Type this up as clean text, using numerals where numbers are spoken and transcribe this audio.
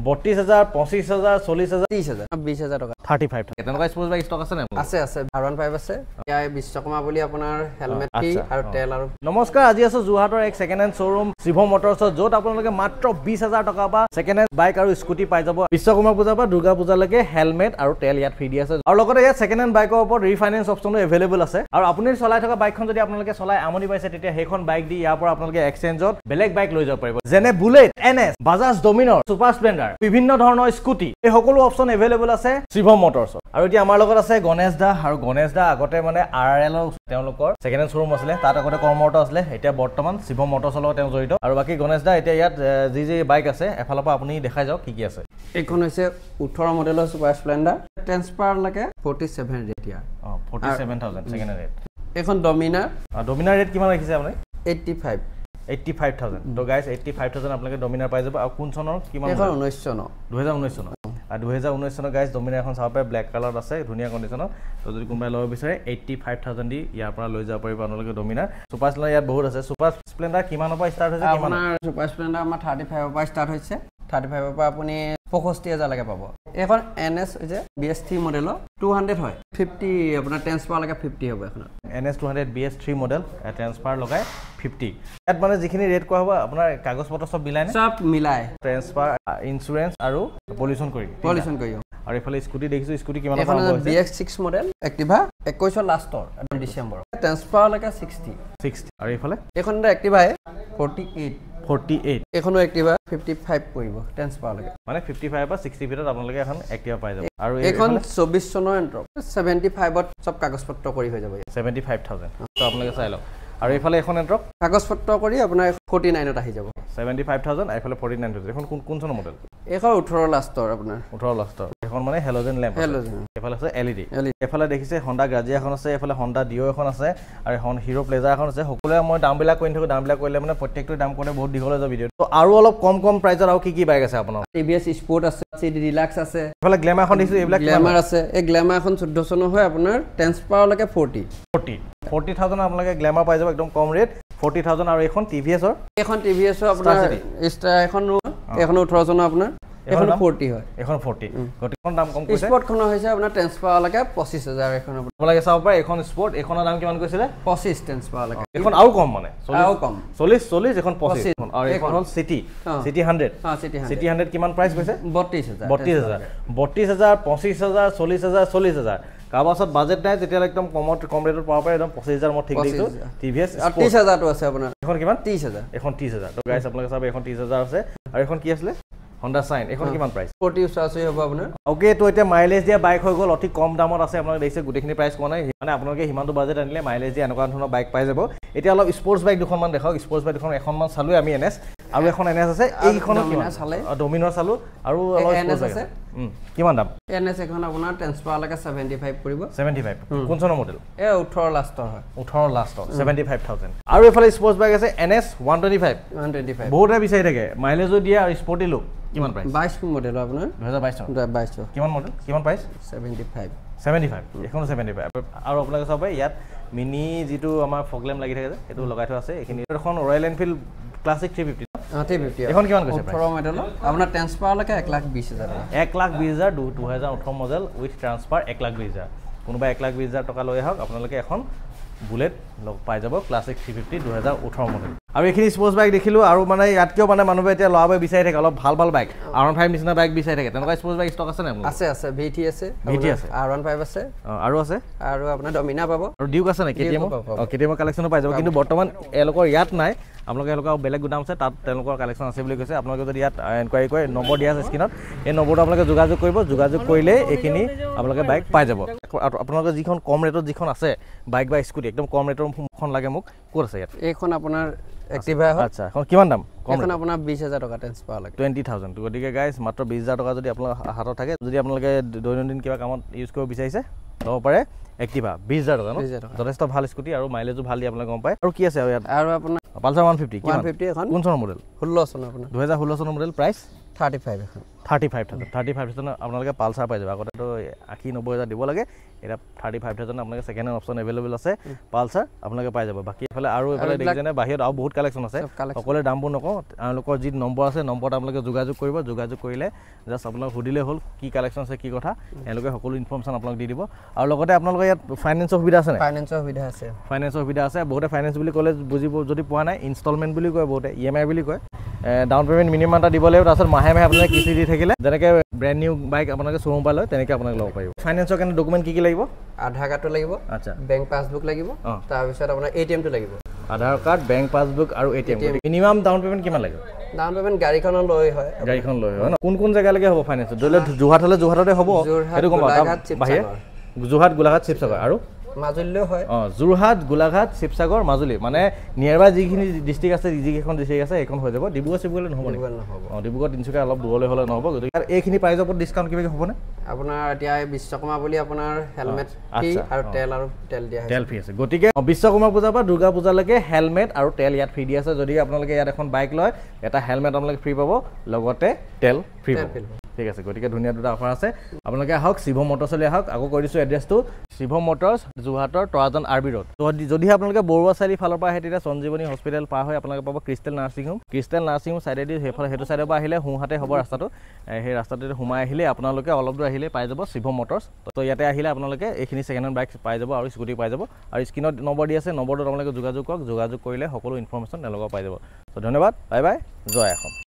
32000 25000 40000 30000 20000 টাকা 35 টাকা তেনেকুৱা স্পোৰ্টস বাইক স্টক আছে না আছে আছে R15 আছে ইয়া বিশ্বকৰ্মা বুলি আপোনাৰ হেলমেট টি আৰু তেল আৰু নমস্কাৰ আজি আছো জুহাটৰ এক সেকেন্ড হ্যান্ড শোৰুম শিৱ মটৰছত য'ত আপোনালোকে মাত্ৰ 20000 টকা বা সেকেন্ড হ্যান্ড বাইক আৰু স্কুটি পাই যাব বিশ্বকৰ্মা পূজা বা দুৰ্গা পূজালৈকে হেলমেট আৰু তেল ইয়াত ফ্ৰী দি আছে আৰু লগতে ইয়াত সেকেন্ড হ্যান্ড বাইকৰ ওপৰত ৰিফাইনেন্স অপচনো এভেইলেবল আছে আৰু আপুনি চলাই থকা বাইকখন যদি আপোনালোকে চলাই আমনি পাইছে তেতিয়া সেইখন বাইক দি ইয়াৰ পৰা আপোনালোকে এক্সচেঞ্জত বেলেগ বাইক লৈ যাব পাৰিব যেনে Bullet NS Bajaj Dominar Super Splendor বিভিন্ন ধৰণৰ স্কুটি এই সকলো অপচন এভেইলেবল আছে শিৱ মটৰছত আৰু এতিয়া আমাৰ লগত আছে গণেশ দা আৰু গণেশ দা আগতে মানে RRL তেওঁলোকৰ সেকেন্ড হ্যান্ড শোৰুম আছিল তাত আগতে কৰ্মৰত আছিল এতিয়া বৰ্তমান শিৱ মটৰছৰ লগত তেওঁ জড়িত আৰু বাকি গণেশ দা এতিয়া ইয়াত যি বাইক আছে এফালৰ পৰা আপুনি দেখাই যাওক কি আছে এইখন হৈছে 18 মডেলৰ সুপাৰ স্প্লেন্ডাৰ ট্ৰান্সফাৰ লাগে 47 ৰেট ইয়াৰ 47000 সেকেন্ড হ্যান্ড ৰেট এইখন ডমিনাৰ ৰেট কিমান ৰাখিছে আপুনি 85,000 তো গাইস 85000 আপোনালোকে ডমিনাৰ পাই যাব আৰু কোন চনৰ কিমান এখন 19 চনৰ 2019 চনৰ আৰু 2019 চনৰ গাইস ডমিনাৰ এখন চাব পাৰে ব্ল্যাক কালাৰত আছে ধুনীয়া কণ্ডিচনত তো যদি কোনোবাই ল'ব বিচাৰে 85000 দি ইয়াৰ পৰা লৈ যাব পাৰিব আপোনালোকে ডমিনাৰ সুপাৰ স্প্লেন্ডাৰ ইয়াত বহুত আছে সুপাৰ স্প্লেন্ডাৰ কিমানৰ পৰা ষ্টাৰ্ট হৈছে আপোনাৰ সুপাৰ স্প্লেন্ডাৰ আমাৰ 35 ৰ পৰা ষ্টাৰ্ট হৈছে 35 ৰ পৰা আপুনি 65000 লৈকে পাব এখন NS হৈছে BS3 মডেলৰ 200 হয় 50 আপোনাৰ ট্ৰান্সফাৰ লাগে 50 হ'ব এখন NS 200 BS3 মডেল ট্ৰান্সফাৰ লগাই 50 ইয়াত মানে যিখিনি ৰেট কোৱা হ'ব আপোনাৰ কাগজ পত্ৰ সব মিলাই নে সব মিলাই ট্ৰান্সফাৰ ইনস্যুৰেন্স আৰু পলিউশন কৰি আৰু এফালে স্কুটি দেখিছো স্কুটি কিমান পৰা হ'ব BX6 মডেল এক্টিভা 21 লাষ্টৰ ডিসেম্বৰ ট্ৰান্সফাৰ লাগে 60 আৰু এফালে এখন এক্টিভা 48 এখনো এক্টিভা 55 পৰিব ট্ৰান্সফাৰ লাগে মানে 55 বা 60 ভিতৰত আপোনালোকে এখন এক্টিভা পাই যাব আৰু এখন 24 চনৰ এন্ট্ৰপ 75 ত সব কাগজ পত্ৰ কৰি হৈ যাব 75000 তো আপোনালোকে চাই লওক আৰু এফালে এখন এন্ট্ৰপ কাগজ পত্ৰ কৰি আপোনাৰ 49 ত আহি যাব 75000 এফালে 49000 এখন কোন চনৰ মডেল এখন 18 লাষ্টৰ আপোনাৰ 18 লাষ্টৰ এখন মানে হেলোজেন ল্যাম্প এফালে আছে LED এফালে দেখিছে Honda Grazia এখন আছে এফালে Honda Dio এখন আছে আৰু এখন Hero Pleasure এখন আছে সকলোৱে মই দামবিলাক কৈ থাকো দামবিলাক কৈলে মানে প্ৰত্যেকটো দাম কোনে বহুত দীঘল হৈ যাব ভিডিও তো আৰু অলপ কম প্ৰাইজৰ আৰু কি বাইক আছে আপোনাৰ TVS Sport আছে CD Deluxe আছে এফালে গ্ল্যামাৰ এখন দেখিছো এইবিলাক গ্ল্যামাৰ আছে এই গ্ল্যামাৰ এখন 14 চনৰ হয় আপোনাৰ ট্ৰান্সফাৰ লাগে 40000 আপোনালোকে গ্ল্যামাৰ পাই যাব একদম কম ৰেট 40000 আৰু এখন TVS ৰ আপোনাৰ এখন 18 চনৰ আপোনাৰ এখন 40 হয় এখন 40 গটিখন দাম কম কৈছে স্পৰ্ট খন হৈছে আপোনাৰ ট্ৰান্সফাৰ লাগে 25000 এখন আপোনালোকে চাব পাৰে এখন স্পৰ্ট এখনৰ দাম কিমান কৈছিলে 25 ট্ৰান্সফাৰ লাগে এখন আৰু কম মানে আৰু কম 40 এখন 25 আৰু এখন হ'ল সিটি 100 সিটি 100 কিমান প্ৰাইস কৈছে 32000 25000 25000 40000 কাবাছত বাজেট নাই যেতিয়া একদম কম ৰেটত পাব পাৰে একদম 25000 মই ঠিক দিছো TVS 30000 টো আছে আপোনাৰ এখন কিমান 30000 এখন 30000 তো গাইস আপোনালোকে চাব এখন 30000 আছে আৰু এখন কি আছিল Honda Shine এখন কিমান প্ৰাইস 40 উসাসই হ'ব আপোনাৰ ওকে তো এটা মাইলেজ দিয়া বাইক হৈ গল অতি কম দামত আছে আপোনালোকে দেখিছে গুটেখিনি প্ৰাইস কোৱা নাই মানে আপোনালোকে হিমানটো বাজেট আনিলে মাইলেজ দিয়া এনেকুৱা ধৰণৰ বাইক পাই যাব এতিয়া অলপ স্পৰ্টস বাইক দুখনমান দেখাওক স্পৰ্টস বাইক দুখন এখনমান চালো আমি NS আৰু এখন NS আছে এইখন কিমান চালে ডমিনাৰ চালো আৰু অলপ NS আছে কিমান দাম NS এখন আপোনাৰ ট্ৰান্সফাৰ লাগে 75 পৰিব 75 কোন চনৰ মডেল 18 লাষ্টৰ হয় 18 লাষ্টৰ 75000 আৰু এফালে স্পৰ্টস বাইক আছে NS 125 বহুতে বিচাৰি থাকে মাইলেজো দিয়া আৰু স্পৰ্টি লুক কিমান প্ৰাইস 22 মডেল আপোনাৰ 2022 কিমান মডেল কিমান প্ৰাইস 75 এখন 75 আৰু আপোনালোকে চাব ইয়াত মিনি যেটো আমাৰ ফগলেম লাগি থাকে এটো লগাই থোৱা আছে এখিনি এখন ৰয়েল এনফিল্ড ক্লাছিক 350 এখন কিমান কৈছে 18 মডেল আপোনাৰ ট্ৰান্সফাৰ লাগে 120000 1,20,000 2018 মডেল উইথ ট্ৰান্সফাৰ 1,20,000 কোনোবা 1,20,000 টকা লৈ আহক আপোনালোকে এখন বুলেট লগ পাই যাব ক্লাছিক 350 2018 মডেল আৰু এখিনি স্পৰ্টস বাইক দেখিলো আৰু মানে ইয়াত কিয় মানে মানুহে এতিয়া লৱাবে বিচাৰি থাকে অলপ ভাল বাইক R15 নিচিনা বাইক বিচাৰি থাকে তেনেকুৱা স্পৰ্টস বাইক ষ্টক আছে নে আছে VT আছে R15 আছে আৰু আপোনাৰ ডমিনা পাব আৰু ডিউক আছে নে KTM কালেকচনো পাই যাব কিন্তু বৰ্তমান এলোকৰ ইয়াত নাই আপোনালোকে এলোকৰ বেলেগ গুদাম আছে তাত তেওঁলোকৰ কালেকচন আছে বুলি কৈছে আপোনালোকে যদি ইয়াত এনকুৱাৰি কৰে নম্বৰ দিয়া আছে স্ক্ৰিনত এই নম্বৰটো আপোনালোকে যোগাযোগ কৰিব যোগাযোগ কৰিলে এখিনি আপোনালোকে বাইক পাই যাব আপোনালোকে যিখন কম ৰেটত যিখন আছে বাইক বা স্কুটি একদম কম ৰেটৰ খন লাগে মোক ক'ত আছে ইয়াত এইখন আপোনাৰ এক্টিভা হয় আচ্ছা এখন কিমান দাম এখন আপোনাৰ 20000 টকা ট্ৰান্সফাৰ লাগে 20000 তো গতিকে গাইস মাত্ৰ 20000 টকা যদি আপোনালোকৰ হাতত থাকে যদি আপোনালোকে দৈনন্দিন কিবা কামত ইউজ কৰিব বিচাৰিছে ল'ব পাৰে এক্টিভা 20000 টকা ন যথেষ্ট ভাল স্কুটি আৰু মাইলেজো ভাল দি আপোনালোকে গম পায় আৰু কি আছে ইয়াত আৰু আপোনাৰ পালচাৰ 150 150 এখন কোন চনৰ মডেল 16 চনৰ আপোনাৰ 2016 চনৰ মডেল প্ৰাইস 35 এখন 35,000 আপোনালোকে পালচাৰ পাই যাব আগতেতো 80-90,000 দিব লাগে এটা 35,000 আপোনালোকে সেকেন্ড হেণ্ড অপচন এভেইলেবল আছে পালচাৰ আপোনালোকে পাই যাব বাকি এফালে আৰু এফালে দেখিছেনে বাহিৰত আৰু বহুত কালেকশ্যন আছে সকলোৰে দামবোৰ নকওঁ তেওঁলোকৰ যি নম্বৰ আছে নম্বৰত আপোনালোকে যোগাযোগ কৰিব যোগাযোগ কৰিলে জাষ্ট আপোনালোক সুধিলে হ'ল কি কালেকশ্যন আছে কি কথা তেওঁলোকে সকলো ইনফৰমেশ্যন আপোনালোক দি দিব আৰু লগতে আপোনালোকৰ ইয়াত ফাইনেন্সৰ সুবিধা আছে ফাইনেন্সৰ সুবিধা আছে বহুতে ফাইনেন্স বুলি ক'লে বুজিব যদি পোৱা নাই ইনষ্টলমেণ্ট বুলি কয় বহুতে EMI বুলি কয় ডাউন পেমেণ্ট মিনিমাম এটা দিব লাগিব তাৰপিছত মাহে আপোনালোকে কিস্তি দি থাকিলে যেনেকৈ ব্ৰেণ্ড নিউ বাইক আপোনালোকে শ্ব'ৰুম পৰা লয় তেনেকৈ আপোনালোকে ল'ব পাৰিব ফাইনেন্সৰ কাৰণে ডকুমেণ্ট কি লাগিব আধাৰ কাৰ্ডটো লাগিব আচ্ছা বেংক পাছবুক লাগিব তাৰপিছত আপোনাৰ ATMটো লাগিব আধাৰ কাৰ্ড বেংক পাছবুক আৰু ATM মিনিমাম ডাউন পেমেণ্ট কিমান লাগিব ডাউন পেমেণ্ট গাড়ীখন লৈ হয় কোন জেগালৈকে হ'ব ফাইনেন্স ধৰি যোৰহাট হ'লে যোৰহাটতে হ'ব সেইটো গম পাওঁ বাহিৰে যোৰহাট গোলাঘাট শিৱসাগৰ আৰু মাজুলীও হয় যোৰহাট গোলাঘাট শিৱসাগৰ মাজুলী মানে নিয়াৰবাই যিখিনি ডিষ্ট্ৰিক্ট আছে যিকেইখন ডিষ্ট্ৰিক্ট আছে সেইখন হৈ যাব ডিব্ৰুগড় চিব্ৰুগড়লৈ নহ'ব ডিব্ৰুগড় তিনিচুকীয়া অলপ দূৰলৈ হ'লে নহ'ব গতিকে এইখিনি প্ৰাইজৰ ওপৰত ডিছকাউণ্ট কিবা হ'বনে আপোনাৰ এতিয়া বিশ্বকৰ্মা বুলি আপোনাৰ হেলমেট ফ্ৰী আৰু তেল দিয়া তেল ফ্ৰী আছে গতিকে বিশ্বকৰ্মা পূজাৰ পৰা দুৰ্গা পূজালৈকে হেলমেট আৰু তেল ইয়াত ফ্ৰী দি আছে যদি আপোনালোকে ইয়াত এখন বাইক লয় এটা হেলমেট আপোনালোকে ফ্ৰী পাব লগতে তেল ফ্ৰী পাব ঠিক আছে গতিকে ধুনীয়া দুটা অফাৰ আছে আপোনালোকে আহক শিৱ মটৰ্ছলৈ আহক আকৌ কৈ দিছোঁ এড্ৰেছটো শিৱ মটৰ্ছ যোৰহাটৰ তৰাজান RB ৰোড যদিহে আপোনালোকে বৰুৱা চাৰিআলি ফালৰ পৰা আহে তেতিয়া সঞ্জীৱনী হস্পিটেল পাৰ হৈ আপোনালোকে পাব ক্ৰিষ্টেল নাৰ্ছিং হোম চাইডেদি সেইটো চাইডৰ পৰা আহিলে সোঁহাতে হ'ব ৰাস্তাটো সেই ৰাস্তাটোতে সোমাই আহিলে আপোনালোকে অলপ দূৰ আহিলে পাই যাব শিৱ মটৰ্ছ তো ইয়াতে আহিলে আপোনালোকে এইখিনি ছেকেণ্ড হেণ্ড বাইক পাই যাব আৰু স্কুটি পাই যাব আৰু স্ক্ৰীনত নম্বৰ দি আছে নম্বৰটোত আপোনালোকে যোগাযোগ কৰক যোগাযোগ কৰিলে সকলো ইনফৰমেশ্যন তেওঁলোকক পাই যাব তো ধন্যবাদ বাই বাই জয় অসম